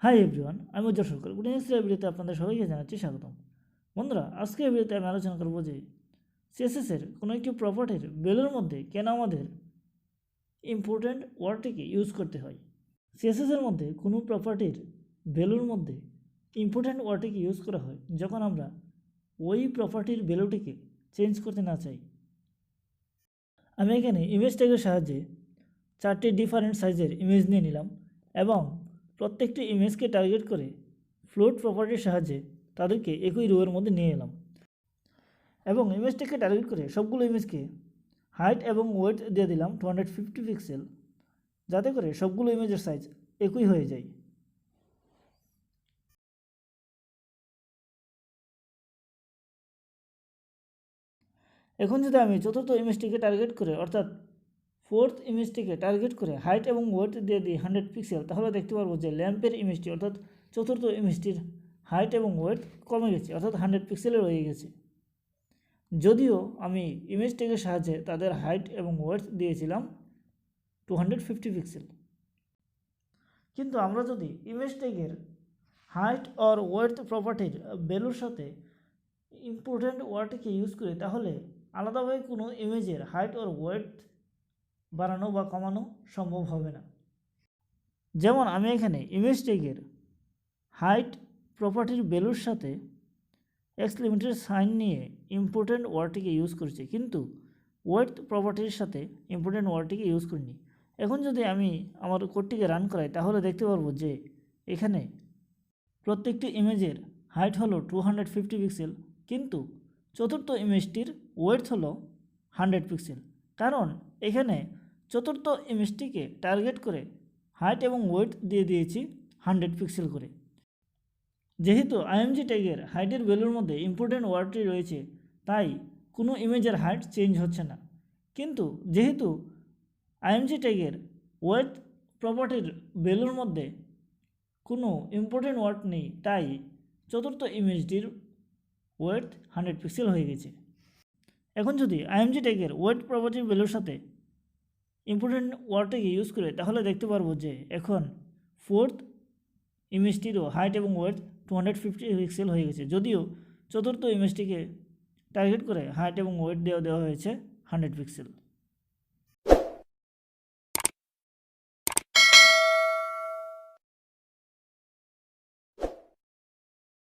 Hi everyone, আমি উজ্জ্বল সরকার। Good English ভিডিওতে আপনাদের সবাইকে জানাচ্ছি স্বাগতম। বন্ধুরা, আজকে এই ভিডিওতে আমি আলোচনা করবো যে সিএসএস এর কোনো একটি প্রপার্টির ভ্যালুর মধ্যে কেন আমাদের ইম্পর্ট্যান্ট ওয়ার্ডটিকে ইউজ করতে হয়। সিএসএস এর মধ্যে কোনো প্রপার্টির ভ্যালুর মধ্যে ইম্পর্ট্যান্ট ওয়ার্ডটিকে ইউজ করা হয় যখন আমরা ওই প্রপার্টির ভ্যালুটিকে চেঞ্জ করতে না চাই। আমি এখানে ইমেজ ট্যাগের সাহায্যে 4টি ডিফারেন্ট সাইজের ইমেজ নিয়ে নিলাম এবং প্রত্যেকটি ইমেজকে টার্গেট করে ফ্লোট প্রপার্টির সাহায্যে তাদেরকে একই রোয়ের মধ্যে নিয়ে এলাম এবং ইমেজটাকে টার্গেট করে সবগুলো ইমেজকে হাইট এবং ওয়েট দিয়ে দিলাম 250 পিক্সেল, যাতে করে সবগুলো ইমেজের সাইজ একই হয়ে যায়। এখন যদি আমি চতুর্থ ইমেজটিকে টার্গেট করে অর্থাৎ ফোর্থ ইমেজটিকে টার্গেট করে হাইট এবং ওয়েট দিয়ে দিই 100 পিক্সেল, তাহলে দেখতে পারবো যে ল্যাম্পের ইমেজটি অর্থাৎ চতুর্থ ইমেজটির হাইট এবং ওয়েট কমে গেছে, অর্থাৎ 100 পিক্সেলে রয়ে গেছে। যদিও আমি ইমেজ ট্যাগের সাহায্যে তাদের হাইট এবং ওয়েট দিয়েছিলাম 250 পিক্সেল, কিন্তু আমরা যদি ইমেজ ট্যাগের হাইট অর ওয়েট প্রপার্টির ভ্যালুর সাথে ইম্পর্ট্যান্ট ওয়ার্ডটিকে ইউজ করি, তাহলে আলাদাভাবে কোনো ইমেজের হাইট অর ওয়েট বাড়ানো বা কমানো সম্ভব হবে না। যেমন আমি এখানে ইমেজ ট্যাগের হাইট প্রপার্টির ভ্যালুর সাথে এক্স লিমিটের সাইন নিয়ে ইম্পর্ট্যান্ট ওয়ার্ডটিকে ইউজ করেছি, কিন্তু ওয়েট প্রপার্টির সাথে ইম্পর্ট্যান্ট ওয়ার্ডটিকে ইউজ করিনি। এখন যদি আমি আমার কোডটিকে রান করাই, তাহলে দেখতে পারবো যে এখানে প্রত্যেকটি ইমেজের হাইট হলো 250 পিক্সেল, কিন্তু চতুর্থ ইমেজটির ওয়েট হলো 100 পিক্সেল, কারণ এখানে চতুর্থ ইমেজটিকে টার্গেট করে হাইট এবং ওয়েট দিয়ে দিয়েছি 100 পিক্সেল করে। যেহেতু আইএমজি ট্যাগের হাইটের ভ্যালুর মধ্যে ইম্পর্ট্যান্ট ওয়ার্ডটি রয়েছে, তাই কোনো ইমেজের হাইট চেঞ্জ হচ্ছে না। কিন্তু যেহেতু আইএমজি ট্যাগের ওয়েট প্রপার্টির ভ্যালুর মধ্যে কোনো ইম্পর্ট্যান্ট ওয়ার্ড নেই, তাই চতুর্থ ইমেজটির ওয়েট 100 পিক্সেল হয়ে গেছে। এখন যদি আইএমজি ট্যাগের ওয়েট প্রপার্টির ভ্যালুর সাথে ইম্পর্ট্যান্ট ওয়ার্ডটিকে ইউজ করে, তাহলে দেখতে পারবো যে এখন ফোর্থ ইমেজটিরও হাইট এবং ওয়েট 250 পিক্সেল হয়ে গেছে, যদিও চতুর্থ ইমেজটিকে টার্গেট করে হাইট এবং ওয়েট দেওয়া হয়েছে 100 পিক্সেল।